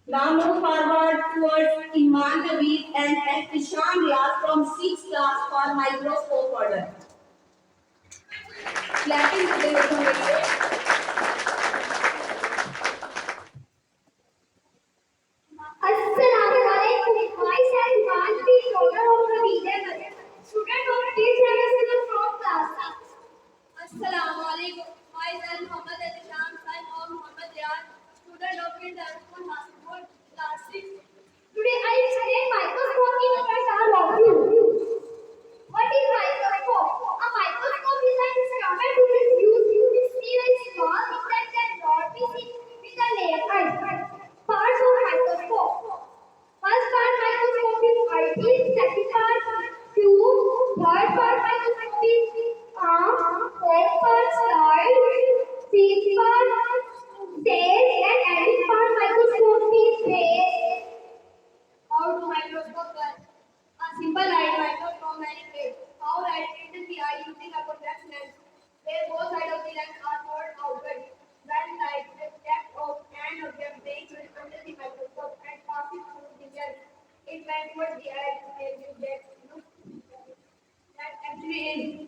Now move forward towards Eman and Ehtsham from 6th class for microscope order. Clapping together. Assalamualaikum. Myself Manvi, owner of the Vijayanagara, student of T7 from class 6. Assalamualaikum. Myself Muhammad Ehtsham, son of Muhammad Riyad, student of International Hospital, class 6. Today I explain microscopic in front all of you. What is microscope? A microscope is an instrument which is used to see a small thing that cannot be seen with the naked eye. Parts of microscope. First part microscopic eyes, second part tube, third part microscopic arm, fourth part slide, fifth part stage, and ending part microscopic base. How to microscope work? A simple light microscope manipulates how light enters the eye using a convex lens, where both sides of the lens are turned outward. When light reflects off an object placed under the microscope and passes through the lens, it bends towards the eye to make the object look that actually is.